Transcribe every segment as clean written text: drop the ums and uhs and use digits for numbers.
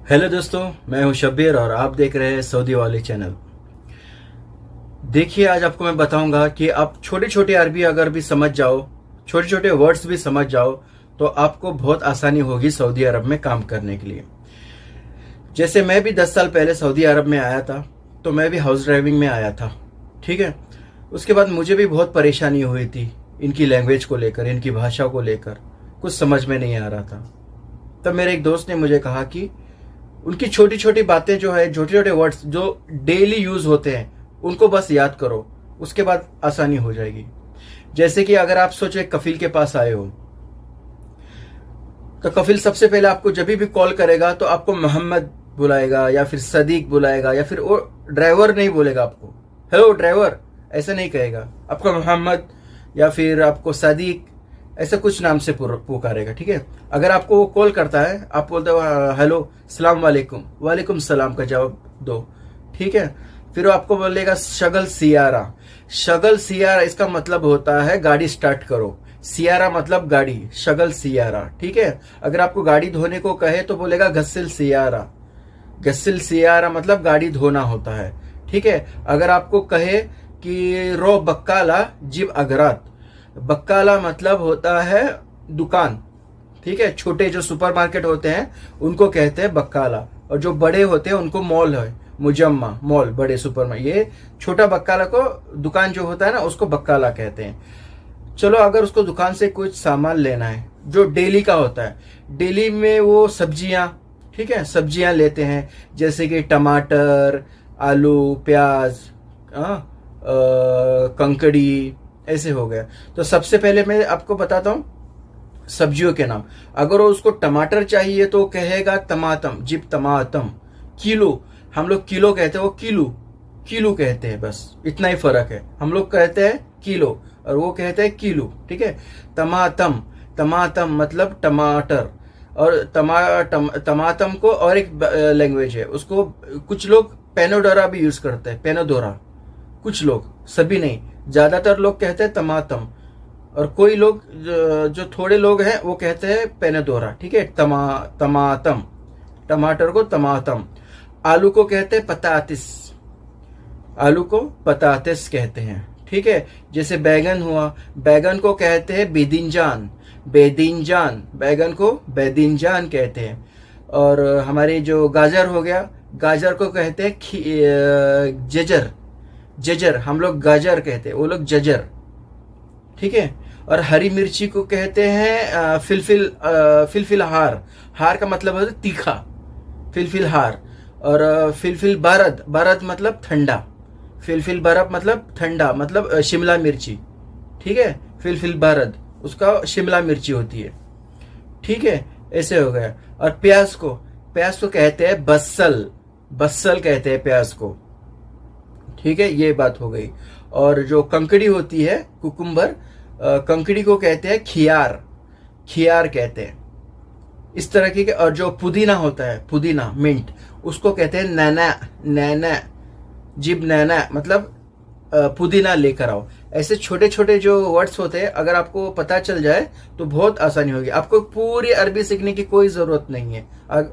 Hello दोस्तों, मैं हूं शब्बीर और आप देख रहे हैं सऊदी वाली चैनल। देखिए, आज आपको मैं बताऊंगा कि आप छोटे छोटे अरबी अगर भी समझ जाओ, छोटे छोटे वर्ड्स भी समझ जाओ, तो आपको बहुत आसानी होगी सऊदी अरब में काम करने के लिए। जैसे मैं भी 10 साल पहले सऊदी अरब में आया था, तो मैं भी हाउस ड्राइविंग में आया था। ठीक है। उसके बाद मुझे भी बहुत परेशानी हुई थी, इनकी लैंग्वेज को लेकर, इनकी भाषा को लेकर कुछ समझ में नहीं आ रहा था। तब मेरे एक दोस्त ने मुझे कहा कि उनकी छोटी छोटी बातें जो है, छोटे छोटे वर्ड्स जो डेली यूज होते हैं, उनको बस याद करो, उसके बाद आसानी हो जाएगी। जैसे कि अगर आप सोचो एक कफिल के पास आए हो, तो कफिल सबसे पहले आपको जब भी कॉल करेगा तो आपको मोहम्मद बुलाएगा या फिर सदीक बुलाएगा, या फिर वो ड्राइवर नहीं बोलेगा आपको, हेलो ड्राइवर ऐसा नहीं कहेगा, आपको मोहम्मद या फिर आपको सदीक ऐसा कुछ नाम से पुकारेगा। ठीक है। अगर आपको वो कॉल करता है, आप बोलते हो हेलो सलाम वालेकुम, वालेकुम सलाम का जवाब दो। ठीक है। फिर वो आपको बोलेगा शगल सियारा। शगल सियारा इसका मतलब होता है गाड़ी स्टार्ट करो। सियारा मतलब गाड़ी, शगल सियारा। ठीक है। अगर आपको गाड़ी धोने को कहे तो बोलेगा गस्सिल सियारा। गस्सिल सियारा मतलब गाड़ी धोना होता है। ठीक है। अगर आपको कहे कि रो बक्काला जिब अगरात, बक्काला मतलब होता है दुकान। ठीक है। छोटे जो सुपरमार्केट होते हैं उनको कहते हैं बक्काला, और जो बड़े होते हैं उनको मॉल है, मुजम्मा मॉल, बड़े सुपरमार्केट। ये छोटा बक्काला को, दुकान जो होता है ना, उसको बक्काला कहते हैं। चलो, अगर उसको दुकान से कुछ सामान लेना है जो डेली का होता है, डेली में वो सब्जियां, ठीक है, सब्जियां लेते हैं, जैसे कि टमाटर, आलू, प्याज, कंकड़ी, ऐसे हो गया। तो सबसे पहले मैं आपको बताता हूं सब्जियों के नाम। अगर वो उसको टमाटर चाहिए तो कहेगा टमाटम, जिब टमाटम। किलो, हम लोग किलो कहते हैं, वो किलो किलो कहते हैं, बस इतना ही फर्क है। हम लोग कहते हैं किलो और वो कहते हैं किलो। ठीक है। टमाटम, टमाटम मतलब टमाटर। और टमाटम को और एक लैंग्वेज है, उसको कुछ लोग पेनोडोरा भी यूज करते हैं, पेनोडोरा। कुछ लोग, सभी नहीं, ज्यादातर लोग कहते हैं टमाटम, और कोई लोग जो थोड़े लोग हैं वो कहते हैं पेनोडोरा। ठीक है। टमाटम, टमाटर को टमाटम। आलू को कहते हैं पतातिस, आलू को पतातिस कहते हैं। ठीक है। जैसे बैगन हुआ, बैगन को कहते हैं बेदिंजान, बेदिंजान, बैगन को बेदिंजान कहते हैं। और हमारे जो गाजर हो गया, गाजर को कहते हैं जजर, जजर, हम लोग गाजर कहते हैं, वो लोग जजर। ठीक है। और हरी मिर्ची को कहते हैं फिलफिल, फिलफिल हार। हार का मतलब है तीखा, फिलफिल हार। और फिलफिल बारद, बारद मतलब ठंडा, फिलफिल बरफ मतलब ठंडा, मतलब शिमला मिर्ची। ठीक है। फिलफिल बारद, उसका शिमला मिर्ची होती है। ठीक है। ऐसे हो गया। और प्याज को कहते हैं बस्सल, बस्सल कहते हैं प्याज को। ठीक है। ये बात हो गई। और जो कंकड़ी होती है, कुकुम्बर, कंकड़ी को कहते हैं खियार, खियार कहते हैं, इस तरह की। और जो पुदीना होता है, पुदीना, मिंट, उसको कहते हैं नैना, नैना, जिब नैना मतलब पुदीना लेकर आओ। ऐसे छोटे छोटे जो वर्ड्स होते हैं, अगर आपको पता चल जाए तो बहुत आसानी होगी। आपको पूरी अरबी सीखने की कोई जरूरत नहीं है।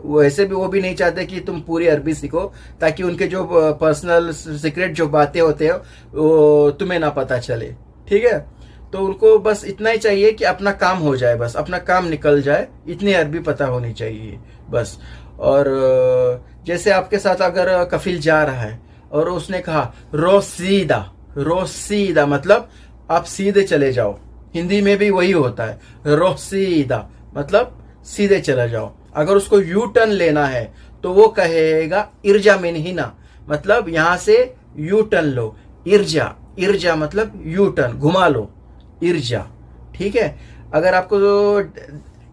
वैसे भी वो भी नहीं चाहते कि तुम पूरी अरबी सीखो, ताकि उनके जो पर्सनल सीक्रेट जो बातें होते हैं वो तुम्हें ना पता चले। ठीक है। तो उनको बस इतना ही चाहिए कि अपना काम हो जाए, बस अपना काम निकल जाए, इतनी अरबी पता होनी चाहिए बस। और जैसे आपके साथ अगर कफिल जा रहा है और उसने कहा रो सीधा, रो सीधा मतलब आप सीधे चले जाओ, हिंदी में भी वही होता है, रो सीधा मतलब सीधे चले जाओ। अगर उसको यू टर्न लेना है तो वो कहेगा इर्जा मिनहिना, मतलब यहां से यू टर्न लो। इर्जा, इर्जा मतलब यू टर्न, घुमा लो, इर्जा। ठीक है। अगर आपको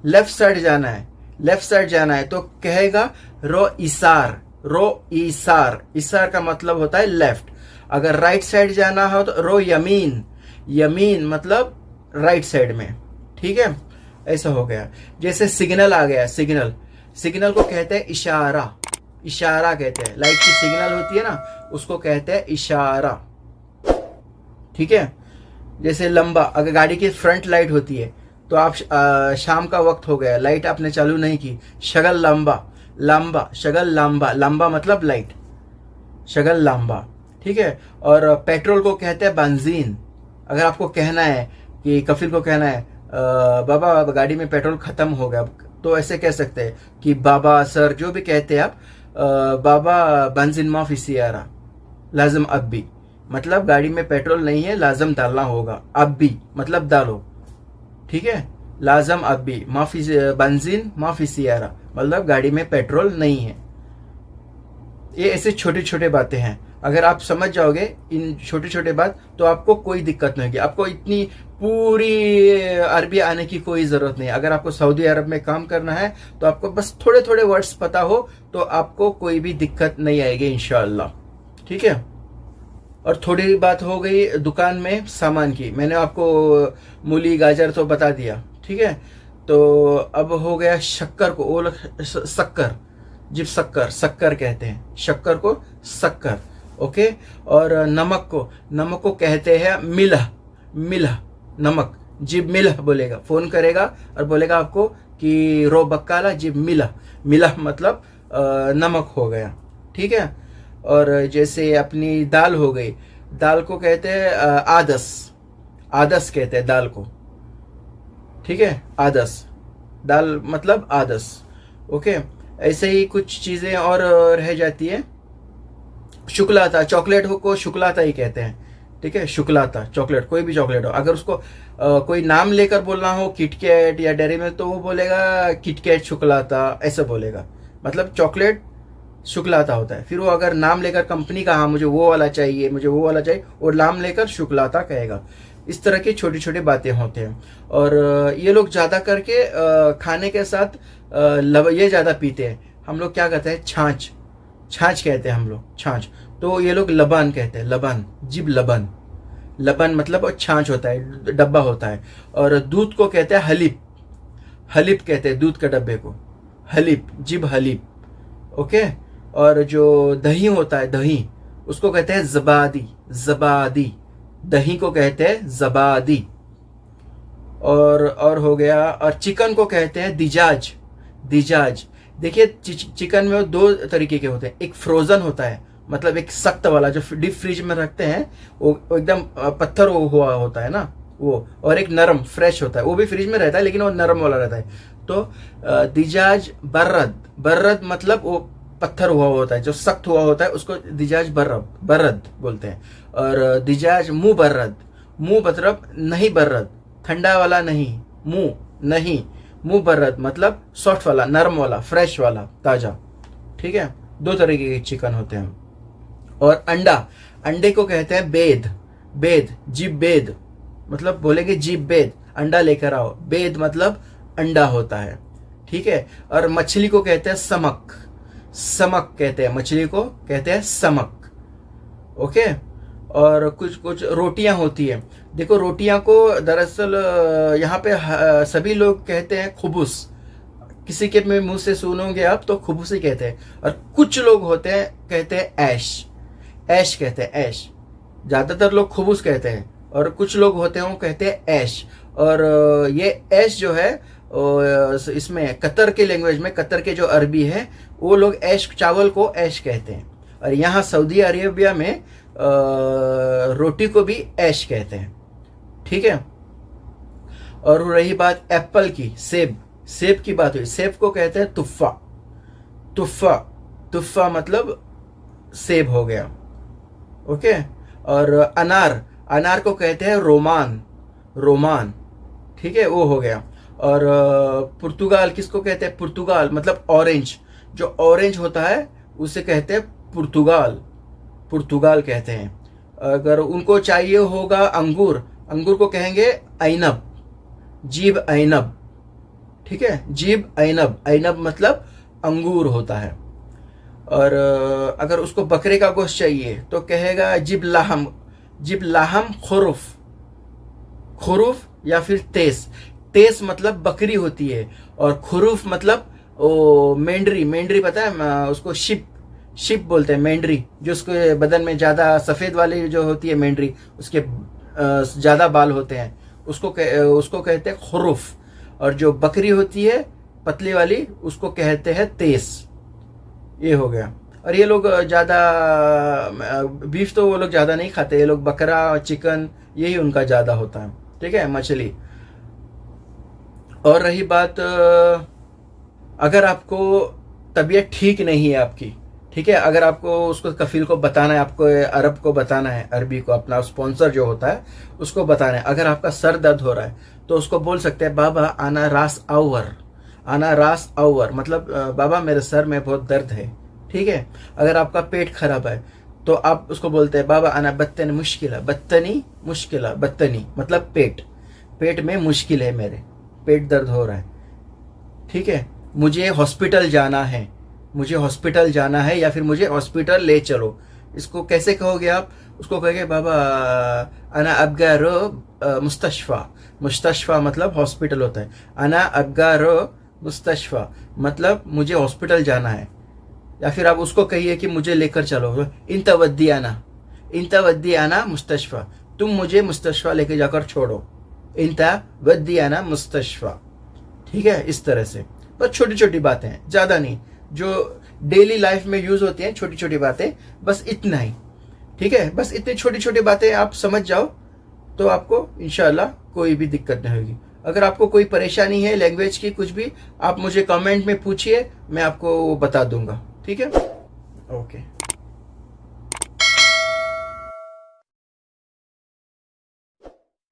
लेफ्ट साइड जाना है, लेफ्ट साइड जाना है तो कहेगा रो इसार, रो ईसार, ईसार का मतलब होता है लेफ्ट। अगर राइट साइड जाना हो तो रो यमीन, यमीन मतलब राइट साइड में। ठीक है। ऐसा हो गया। जैसे सिग्नल आ गया, सिग्नल, सिग्नल को कहते हैं इशारा, इशारा कहते हैं। लाइट की सिग्नल होती है ना, उसको कहते हैं इशारा। ठीक है। जैसे लंबा, अगर गाड़ी की फ्रंट लाइट होती है तो आप शाम का वक्त हो गया, लाइट आपने चालू नहीं की, शगल लंबा, लांबा, शगल लांबा, लांबा मतलब लाइट, शगल लांबा, ठीक है। और पेट्रोल को कहते हैं बेंजीन। अगर आपको कहना है कि कफिल को कहना है बाबा गाड़ी में पेट्रोल खत्म हो गया, तो ऐसे कह सकते हैं कि बाबा सर जो भी कहते हैं आप, बाबा बेंजीन माफी सियारा, लाजम अब भी, मतलब गाड़ी में पेट्रोल नहीं है, लाजम डालना होगा, अब भी मतलब डालो, ठीक है। लाजम अब भी, माफी बेंजीन माफी सियारा, मतलब गाड़ी में पेट्रोल नहीं है। ये ऐसे छोटे छोटे बातें हैं, अगर आप समझ जाओगे इन छोटे छोटे बात, तो आपको कोई दिक्कत नहीं होगी। आपको इतनी पूरी अरबी आने की कोई ज़रूरत नहीं। अगर आपको सऊदी अरब में काम करना है तो आपको बस थोड़े थोड़े वर्ड्स पता हो तो आपको कोई भी दिक्कत नहीं आएगी इंशाअल्लाह, ठीक है। और थोड़ी बात हो गई दुकान में सामान की, मैंने आपको मूली गाजर तो बता दिया, ठीक है। तो अब हो गया शक्कर को, वो शक्कर, जिब शक्कर, शक्कर कहते हैं, शक्कर को शक्कर, ओके। और नमक को कहते हैं मिलह, मिलह, नमक, जिब मिलह बोलेगा, फोन करेगा और बोलेगा आपको कि रो बक्काला जिब मिलह, मिलह मतलब नमक हो गया, ठीक है। और जैसे अपनी दाल हो गई, दाल को कहते हैं आदस, आदस कहते हैं दाल को, ठीक है, आदस, दाल मतलब आदस, ओके। ऐसे ही कुछ चीज़ें और रह जाती है। शुक्लाता, चॉकलेट को शुक्लाता ही कहते हैं, ठीक है, शुक्लाता चॉकलेट, कोई भी चॉकलेट हो। अगर उसको कोई नाम लेकर बोलना हो, किटकैट या डेयरी मिल्क, तो वो बोलेगा किटकैट शुक्लाता, ऐसे बोलेगा, मतलब चॉकलेट शुक्लाता होता है। फिर वो अगर नाम लेकर कंपनी का, हाँ मुझे वो वाला चाहिए, मुझे वो वाला चाहिए, और नाम लेकर शुक्लाता कहेगा। इस तरह की छोटी छोटी बातें होते हैं। और ये लोग ज़्यादा करके खाने के साथ ये ज़्यादा पीते हैं। हम लोग क्या कहते हैं, छाछ, छाछ कहते हैं हम लोग, छाछ। तो ये लोग लबान कहते हैं, लबान, जिब लबान, लबान मतलब और छाछ होता है, डब्बा होता है। और दूध को कहते हैं हलीब, हलीब कहते हैं दूध के डब्बे को, हलीब, जिब हलीब, ओके। और जो दही होता है, दही, उसको कहते हैं जबादी, जबादी, दही को कहते हैं जबादी। और हो गया, और चिकन को कहते हैं दिजाज, दिजाज। देखिए चिकन में दो तरीके के होते हैं, एक फ्रोजन होता है, मतलब एक सख्त वाला जो डीप फ्रिज में रखते हैं, वो एकदम पत्थर हुआ होता है ना वो, और एक नरम फ्रेश होता है, वो भी फ्रिज में रहता है लेकिन वो नरम वाला रहता है। तो दिजाज बर्रद, बर्रद मतलब वो पत्थर हुआ होता है, जो सख्त हुआ होता है, उसको दिजाज बर्रद, बर्रद बोलते हैं। और दिजाज मुंह बर्रद, मुंह मतलब नहीं बर्रद, ठंडा वाला नहीं, मुंह नहीं, मुंह बर्रद मतलब सॉफ्ट वाला, नरम वाला, फ्रेश वाला, ताजा, ठीक है। दो तरीके के चिकन होते हैं। और अंडा, अंडे को कहते हैं बेद, बेद, जीब बेद, मतलब बोलेंगे जीब बेद, अंडा लेकर आओ, बेद मतलब अंडा होता है, ठीक है। और मछली को कहते हैं समक, समक कहते हैं, मछली को कहते हैं समक, ओके। और कुछ कुछ रोटियां होती है, देखो रोटियां को दरअसल यहाँ पे सभी लोग कहते हैं खुबूस, किसी के मुंह से सुनोगे आप तो खुबूस ही कहते हैं। और कुछ लोग होते हैं कहते हैं ऐश, ऐश कहते हैं, ऐश, ज्यादातर लोग खुबूस कहते हैं, और कुछ लोग होते हैं वो कहते हैं ऐश। और ये ऐश जो है इसमें कतर के लैंग्वेज में, कतर के जो अरबी है, वो लोग ऐश, चावल को ऐश कहते हैं। और यहाँ सऊदी अरेबिया में रोटी को भी ऐश कहते हैं, ठीक है। और रही बात एप्पल की, सेब, सेब की बात हुई, सेब को कहते हैं तुफ़ा, तुफ़ा, तुफ़ा मतलब सेब हो गया, ओके। और अनार, अनार को कहते हैं रोमान, रोमान, ठीक है, वो हो गया। और पुर्तगाल किसको कहते हैं, पुर्तगाल मतलब ऑरेंज, जो ऑरेंज होता है उसे कहते हैं पुर्तगाल, पुर्तगाल कहते हैं। अगर उनको चाहिए होगा अंगूर, अंगूर को कहेंगे ऐनब, जीब ऐनब, ठीक है, जीब ऐनब, ऐनब मतलब अंगूर होता है। और अगर उसको बकरे का गोश्त चाहिए तो कहेगा जिब लाहम, जिब लाहम खुरुफ, खुरुफ या फिर तेस, तेस मतलब बकरी होती है, और खुरूफ मतलब ओ मेंढरी, मेंढरी पता है उसको, शिप, शिप बोलते हैं, मेंढरी, जो उसके बदन में ज़्यादा सफ़ेद वाली जो होती है मेंढरी, उसके ज़्यादा बाल होते हैं, उसको कहते हैं खुरूफ। और जो बकरी होती है पतली वाली, उसको कहते हैं तेस, ये हो गया। और ये लोग ज़्यादा बीफ तो वो लोग ज़्यादा नहीं खाते, ये लोग बकरा चिकन यही उनका ज़्यादा होता है, ठीक है, मछली। और रही बात अगर आपको तबीयत ठीक नहीं है आपकी, ठीक है, अगर आपको उसको कफिल को बताना है, आपको अरब को बताना है, अरबी को, अपना स्पॉन्सर जो होता है उसको बताना है, अगर आपका सर दर्द हो रहा है तो उसको बोल सकते हैं बाबा आना रास आवर, आना रास आवर मतलब बाबा मेरे सर में बहुत दर्द है, ठीक है। अगर आपका पेट खराब है तो आप उसको बोलते हैं बाबा आना बत्तनी मुश्किल, बत्तनी मुश्किल, बत्तनी मतलब पेट, पेट में मुश्किल है, मेरे पेट दर्द हो रहा है, ठीक है, मुझे हॉस्पिटल जाना है, मुझे हॉस्पिटल जाना है, या फिर मुझे हॉस्पिटल ले चलो। इसको कैसे कहोगे आप? उसको कहोगे बाबा अना अबगारो मुस्तशफा, मुस्तशफा मतलब हॉस्पिटल होता है, अना अबगारो मुस्तशफा मतलब मुझे हॉस्पिटल जाना है। या फिर आप उसको कहिए कि मुझे लेकर चलो, इंतवद्दी आना मुस्तशफा, तुम मुझे मुस्तशफा लेके जाकर छोड़ो, इंतवद्दी आना मुस्तशफा, ठीक है। इस तरह से बस छोटी छोटी बातें हैं, ज़्यादा नहीं, जो डेली लाइफ में यूज़ होती हैं छोटी छोटी बातें, बस इतना ही, ठीक है। बस इतनी छोटी छोटी बातें आप समझ जाओ तो आपको इंशाल्लाह कोई भी दिक्कत नहीं होगी। अगर आपको कोई परेशानी है लैंग्वेज की कुछ भी, आप मुझे कमेंट में पूछिए, मैं आपको बता दूंगा, ठीक है। ओके।